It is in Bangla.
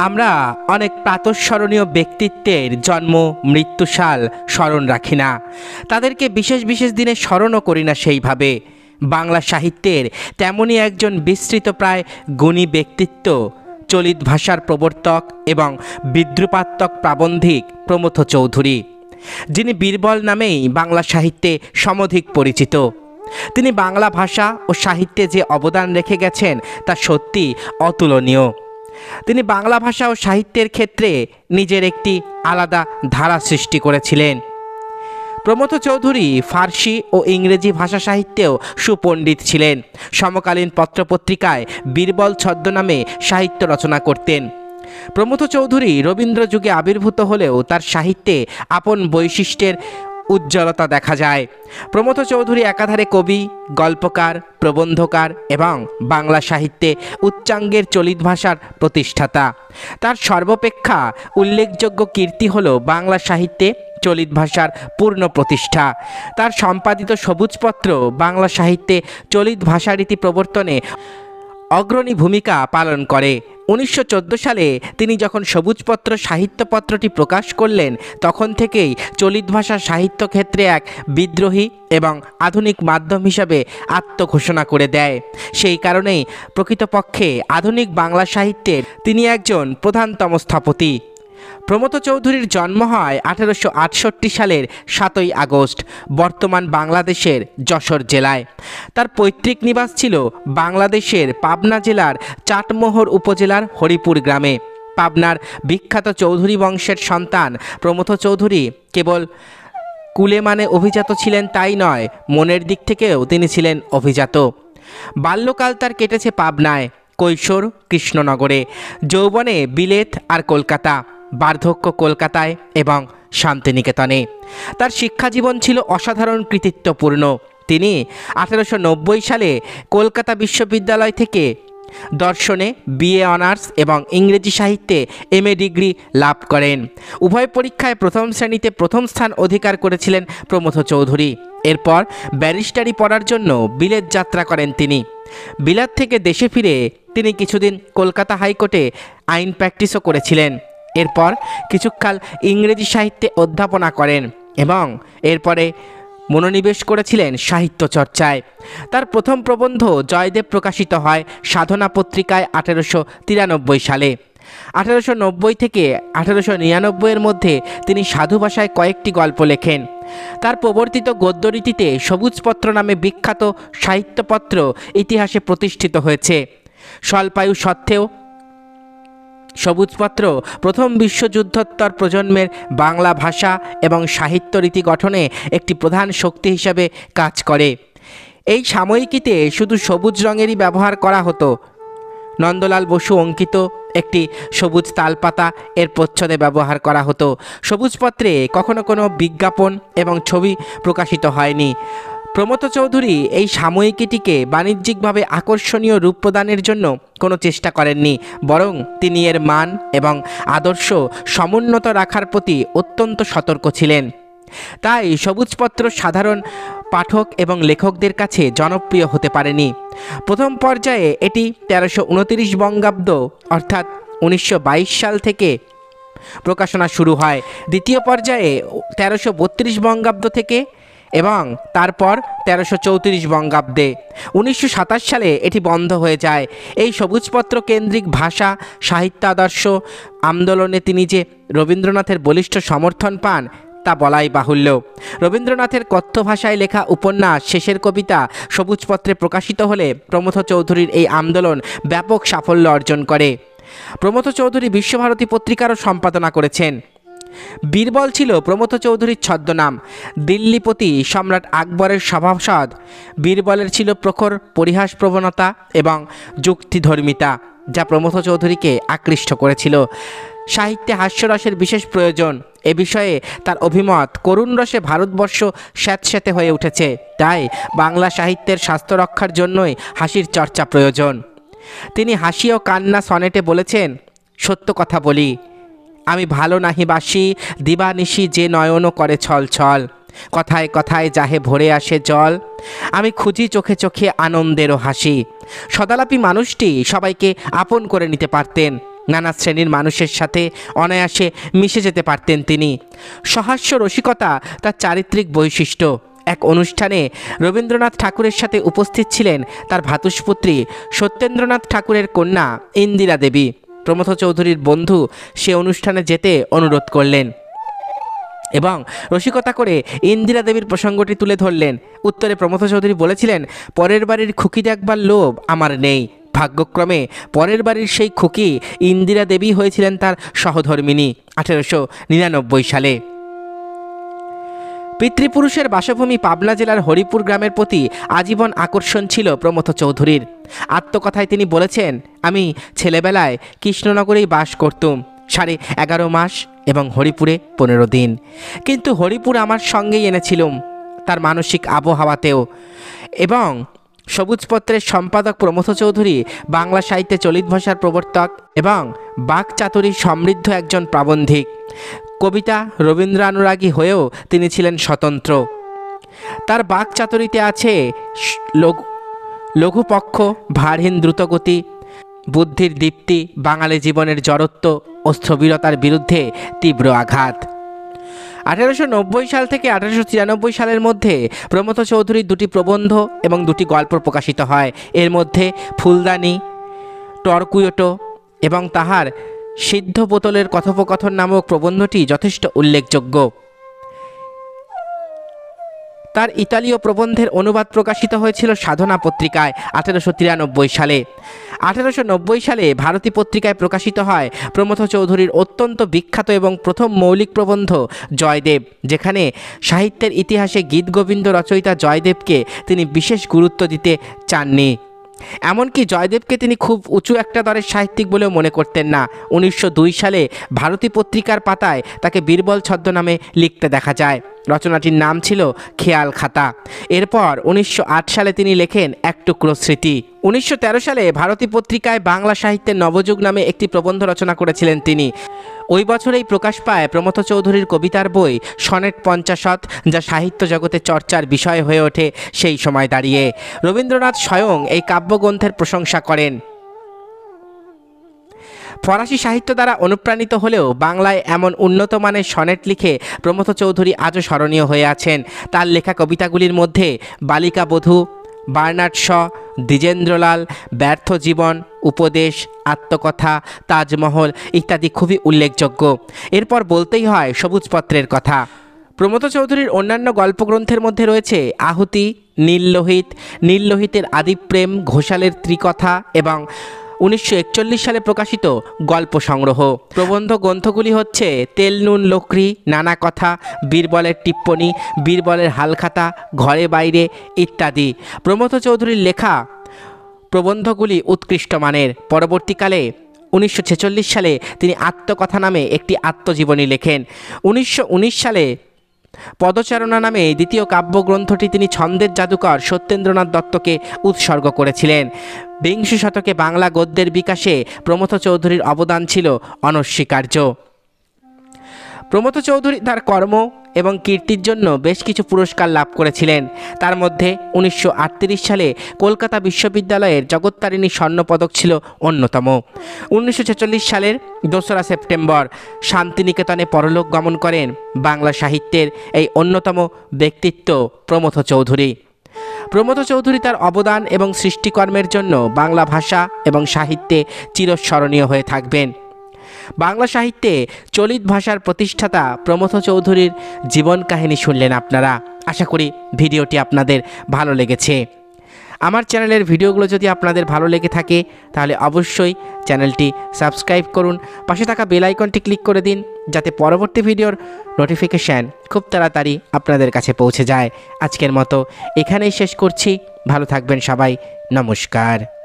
আমরা অনেক প্রাতঃস্মরণীয় ব্যক্তিত্বের জন্ম মৃত্যুসাল স্মরণ রাখি না, তাদেরকে বিশেষ বিশেষ দিনে স্মরণও করি না সেইভাবে। বাংলা সাহিত্যের তেমনই একজন বিস্তৃত প্রায় গুণী ব্যক্তিত্ব চলিত ভাষার প্রবর্তক এবং বিদ্রুপাত্মক প্রাবন্ধিক প্রমথ চৌধুরী, যিনি বীরবল নামেই বাংলা সাহিত্যে সমধিক পরিচিত। তিনি বাংলা ভাষা ও সাহিত্যে যে অবদান রেখে গেছেন তা সত্যি অতুলনীয়। তিনি বাংলা ভাষা ও সাহিত্যের ক্ষেত্রে নিজের একটি আলাদা ধারা সৃষ্টি করেছিলেন। প্রমথ চৌধুরী ফার্সি ও ইংরেজি ভাষা সাহিত্যেও সুপণ্ডিত ছিলেন। সমকালীন পত্রপত্রিকায় বীরবল ছদ্মনামে সাহিত্য রচনা করতেন। প্রমথ চৌধুরী রবীন্দ্র যুগে আবির্ভূত হলেও তার সাহিত্যে আপন বৈশিষ্ট্যের উজ্জ্বলতা দেখা যায়। প্রমথ চৌধুরী একাধারে কবি, গল্পকার, প্রবন্ধকার এবং বাংলা সাহিত্যে উচ্চাঙ্গের চলিত ভাষার প্রতিষ্ঠাতা। তার সর্বাপেক্ষা উল্লেখযোগ্য কীর্তি হল বাংলা সাহিত্যে চলিত ভাষার পূর্ণ প্রতিষ্ঠা। তার সম্পাদিত সবুজপত্র বাংলা সাহিত্যে চলিত ভাষারীতি প্রবর্তনে অগ্রণী ভূমিকা পালন করে। 1914 সালে তিনি যখন সবুজপত্র সাহিত্যপত্রটি প্রকাশ করলেন, তখন থেকেই চলিত ভাষা সাহিত্য ক্ষেত্রে এক বিদ্রোহী এবং আধুনিক মাধ্যম হিসাবে আত্মঘোষণা করে দেয়। সেই কারণেই প্রকৃতপক্ষে আধুনিক বাংলা সাহিত্যের তিনি একজন প্রধানতম স্থপতি। প্রমথ চৌধুরীর জন্ম হয় 1868 সালের 7ই আগস্ট বর্তমান বাংলাদেশের যশোর জেলায়। তার পৈতৃক নিবাস ছিল বাংলাদেশের পাবনা জেলার চাটমোহর উপজেলার হরিপুর গ্রামে। পাবনার বিখ্যাত চৌধুরী বংশের সন্তান প্রমথ চৌধুরী কেবল কুলে মানে অভিজাত ছিলেন তাই নয়, মনের দিক থেকেও তিনি ছিলেন অভিজাত। বাল্যকাল তার কেটেছে পাবনায়, কৈশোর কৃষ্ণনগরে, যৌবনে বিলেত আর কলকাতা, বার্ধক্য কলকাতায় এবং শান্তিনিকেতনে। তার শিক্ষাজীবন ছিল অসাধারণ কৃতিত্বপূর্ণ। তিনি 1890 সালে কলকাতা বিশ্ববিদ্যালয় থেকে দর্শনে বিএ অনার্স এবং ইংরেজি সাহিত্যে এমএ ডিগ্রি লাভ করেন। উভয় পরীক্ষায় প্রথম শ্রেণীতে প্রথম স্থান অধিকার করেছিলেন প্রমথ চৌধুরী। এরপর ব্যারিস্টারি পড়ার জন্য বিলেত যাত্রা করেন তিনি। বিলাত থেকে দেশে ফিরে তিনি কিছুদিন কলকাতা হাইকোর্টে আইন প্র্যাকটিসও করেছিলেন। এরপর কিছুকাল ইংরেজি সাহিত্যে অধ্যাপনা করেন এবং এরপরে মনোনিবেশ করেছিলেন সাহিত্য চর্চায়। তার প্রথম প্রবন্ধ জয়দেব প্রকাশিত হয় সাধনা পত্রিকায় 1893 সালে। 1890 থেকে 1899 মধ্যে তিনি সাধু ভাষায় কয়েকটি গল্প লেখেন। তার প্রবর্তিত গদ্যরীতিতে সবুজপত্র নামে বিখ্যাত সাহিত্যপত্র ইতিহাসে প্রতিষ্ঠিত হয়েছে। স্বল্পায়ু সত্ত্বেও সবুজপত্র প্রথম বিশ্বযুদ্ধোত্তর প্রজন্মের বাংলা ভাষা এবং সাহিত্য রীতি গঠনে একটি প্রধান শক্তি হিসাবে কাজ করে। এই সাময়িকীতে শুধু সবুজ রঙেরই ব্যবহার করা হতো। নন্দলাল বসু অঙ্কিত একটি সবুজ তালপাতা এর প্রচ্ছদে ব্যবহার করা হতো। সবুজপত্রে কখনো কোনো বিজ্ঞাপন এবং ছবি প্রকাশিত হয়নি। প্রমথ চৌধুরী এই সাময়িকীটিকে বাণিজ্যিকভাবে আকর্ষণীয় রূপ প্রদানের জন্য কোনো চেষ্টা করেননি, বরং তিনি এর মান এবং আদর্শ সমুন্নত রাখার প্রতি অত্যন্ত সতর্ক ছিলেন। তাই সবুজপত্র সাধারণ পাঠক এবং লেখকদের কাছে জনপ্রিয় হতে পারেনি। প্রথম পর্যায়ে এটি 1329 বঙ্গাব্দ অর্থাৎ 1922 সাল থেকে প্রকাশনা শুরু হয়। দ্বিতীয় পর্যায়ে 1332 বঙ্গাব্দ থেকে এবং তারপর 1334 বঙ্গাব্দে। 1927 সালে এটি বন্ধ হয়ে যায়। এই সবুজপত্র কেন্দ্রিক ভাষা সাহিত্য আদর্শ আন্দোলনে তিনি যে রবীন্দ্রনাথের বলিষ্ঠ সমর্থন পান তা বলাই বাহুল্য। রবীন্দ্রনাথের কথ্য ভাষায় লেখা উপন্যাস শেষের কবিতা সবুজপত্রে প্রকাশিত হলে প্রমথ চৌধুরীর এই আন্দোলন ব্যাপক সাফল্য অর্জন করে। প্রমথ চৌধুরী বিশ্বভারতী পত্রিকারও সম্পাদনা করেছেন। বীরবল ছিল প্রমথ চৌধুরীর ছদ্মনাম। দিল্লিপতি সম্রাট আকবরের সভাসদ বীরবলের ছিল প্রখর পরিহাস প্রবণতা এবং যুক্তিধর্মিতা, যা প্রমথ চৌধুরীকে আকৃষ্ট করেছিল। সাহিত্যে হাস্যরসের বিশেষ প্রয়োজন, এ বিষয়ে তার অভিমত। করুণ রসে ভারতবর্ষ স্যাঁতস্যাঁতে হয়ে উঠেছে, তাই বাংলা সাহিত্যের স্বাস্থ্য রক্ষার জন্যই হাসির চর্চা প্রয়োজন। তিনি হাসি ও কান্না সনেটে বলেছেন, সত্য কথা বলি, আমি ভালো নাহি বাসি, দিবানিশি যে নয়নও করে ছল ছল, কথায় কথায় যাহে ভরে আসে জল, আমি খুঁজি চোখে চোখে আনন্দেরও হাসি। সদালাপী মানুষটি সবাইকে আপন করে নিতে পারতেন। নানা শ্রেণীর মানুষের সাথে অনায়াসে মিশে যেতে পারতেন তিনি। সহাস্য রসিকতা তার চারিত্রিক বৈশিষ্ট্য। এক অনুষ্ঠানে রবীন্দ্রনাথ ঠাকুরের সাথে উপস্থিত ছিলেন তার ভ্রাতুষ্পুত্রী সত্যেন্দ্রনাথ ঠাকুরের কন্যা ইন্দিরা দেবী। প্রমথ চৌধুরীর বন্ধু সে অনুষ্ঠানে যেতে অনুরোধ করলেন এবং রসিকতা করে ইন্দিরা দেবীর প্রসঙ্গটি তুলে ধরলেন। উত্তরে প্রমথ চৌধুরী বলেছিলেন, পরের বাড়ির খুকি দেখবার লোভ আমার নেই। ভাগ্যক্রমে পরের বাড়ির সেই খুকি ইন্দিরা দেবী হয়েছিলেন তার সহধর্মিণী 1899 সালে। পিতৃপুরুষের বাসভূমি পাবনা জেলার হরিপুর গ্রামের প্রতি আজীবন আকর্ষণ ছিল প্রমথ চৌধুরীর। আত্মকথায় তিনি বলেছেন, আমি ছেলেবেলায় কৃষ্ণনগরেই বাস করতুম 11.5 মাস এবং হরিপুরে 15 দিন। কিন্তু হরিপুর আমার সঙ্গেই এনেছিলুম তার মানসিক আবহাওয়াতেও। এবং সবুজপত্রের সম্পাদক প্রমথ চৌধুরী বাংলা সাহিত্যে চলিত ভাষার প্রবর্তক এবং বাকচাতুরী সমৃদ্ধ একজন প্রাবন্ধিক। কবিতা রবীন্দ্রানুরাগী হয়েও তিনি ছিলেন স্বতন্ত্র। তার বাকচাতুরীতে আছে লঘুপক্ষ, ভারহীন দ্রুতগতি, বুদ্ধির দীপ্তি, বাঙালি জীবনের জড়ত্ব ও স্থবিরতার বিরুদ্ধে তীব্র আঘাত। 1890 সাল থেকে 1893 সালের মধ্যে প্রমথ চৌধুরীর 2টি প্রবন্ধ এবং 2টি গল্প প্রকাশিত হয়। এর মধ্যে ফুলদানি, টর্কুয়োটো এবং তাহার সিদ্ধ বোতলের কথোপকথন নামক প্রবন্ধটি যথেষ্ট উল্লেখযোগ্য। তার ইতালীয় প্রবন্ধের অনুবাদ প্রকাশিত হয়েছিল সাধনা পত্রিকায় 1893 সালে। 1890 সালে ভারতী পত্রিকায় প্রকাশিত হয় প্রমথ চৌধুরীর অত্যন্ত বিখ্যাত এবং প্রথম মৌলিক প্রবন্ধ জয়দেব, যেখানে সাহিত্যের ইতিহাসে গীতগোবিন্দ রচয়িতা জয়দেবকে তিনি বিশেষ গুরুত্ব দিতে চাননি। এমনকি জয়দেবকে তিনি খুব উঁচু একটা দরের সাহিত্যিক বলেও মনে করতেন না। 1902 সালে ভারতী পত্রিকার পাতায় তাকে বীরবল ছদ্মনামে লিখতে দেখা যায়। রচনাটির নাম ছিল খেয়াল খাতা। এরপর 1908 সালে তিনি লেখেন এক টুকরো স্মৃতি। 1913 সালে ভারতী পত্রিকায় বাংলা সাহিত্যের নবযুগ নামে একটি প্রবন্ধ রচনা করেছিলেন তিনি। ওই বছরেই প্রকাশ পায় প্রমথ চৌধুরীর কবিতার বই সনেট পঞ্চাশত, যা সাহিত্য জগতে চর্চার বিষয় হয়ে ওঠে সেই সময় দাঁড়িয়ে। রবীন্দ্রনাথ স্বয়ং এই কাব্যগ্রন্থের প্রশংসা করেন। ফরাসি সাহিত্য দ্বারা অনুপ্রাণিত হলেও বাংলায় এমন উন্নত মানের সনেট লিখে প্রমথ চৌধুরী আজও স্মরণীয় হয়ে আছেন। তার লেখা কবিতাগুলির মধ্যে বালিকা বধূ, বার্নার্ড শ, দ্বিজেন্দ্রলাল, ব্যর্থ জীবন, উপদেশ, আত্মকথা, তাজমহল ইত্যাদি খুবই উল্লেখযোগ্য। এরপর বলতেই হয় সবুজপত্রের কথা। প্রমথ চৌধুরীর অন্যান্য গল্পগ্রন্থের মধ্যে রয়েছে আহুতি, নীললোহিত, নীললোহিতের আদিপ্রেম, ঘোষালের ত্রিকথা এবং 1941 সালে প্রকাশিত গল্প সংগ্রহ। প্রবন্ধ গ্রন্থগুলি হচ্ছে তেল নুন লোকরি, নানা কথা, বীরবলের টিপ্পনী, বীরবলের হালখাতা, ঘরে বাইরে ইত্যাদি। প্রমথ চৌধুরীর লেখা প্রবন্ধগুলি উৎকৃষ্ট মানের। পরবর্তীকালে 1946 সালে তিনি আত্মকথা নামে একটি আত্মজীবনী লেখেন। 1919 সালে পদচারণা নামে দ্বিতীয় কাব্যগ্রন্থটি তিনি ছন্দের জাদুকর সত্যেন্দ্রনাথ দত্তকে উৎসর্গ করেছিলেন। বিংশ শতকে বাংলা গদ্যের বিকাশে প্রমথ চৌধুরীর অবদান ছিল অনস্বীকার্য। প্রমথ চৌধুরী তার কর্ম এবং কীর্তির জন্য বেশ কিছু পুরস্কার লাভ করেছিলেন। তার মধ্যে 1938 সালে কলকাতা বিশ্ববিদ্যালয়ের জগত্তারিণী স্বর্ণপদক ছিল অন্যতম। 1946 সালের 2রা সেপ্টেম্বর শান্তিনিকেতনে পরলোক গমন করেন বাংলা সাহিত্যের এই অন্যতম ব্যক্তিত্ব প্রমথ চৌধুরী। প্রমথ চৌধুরী তার অবদান এবং সৃষ্টিকর্মের জন্য বাংলা ভাষা এবং সাহিত্যে চিরস্মরণীয় হয়ে থাকবেন। বাংলা সাহিত্যে চলিত ভাষার প্রতিষ্ঠাতা প্রমথ চৌধুরীর জীবন কাহিনী শুনলেন আপনারা। আশা করি ভিডিওটি আপনাদের ভালো লেগেছে। আমার চ্যানেলের ভিডিওগুলো যদি আপনাদের ভালো লেগে থাকে তাহলে অবশ্যই চ্যানেলটি সাবস্ক্রাইব করুন, পাশে থাকা বেল আইকনটি ক্লিক করে দিন যাতে পরবর্তী ভিডিওর নোটিফিকেশান খুব তাড়াতাড়ি আপনাদের কাছে পৌঁছে যায়। আজকের মতো এখানেই শেষ করছি। ভালো থাকবেন সবাই। নমস্কার।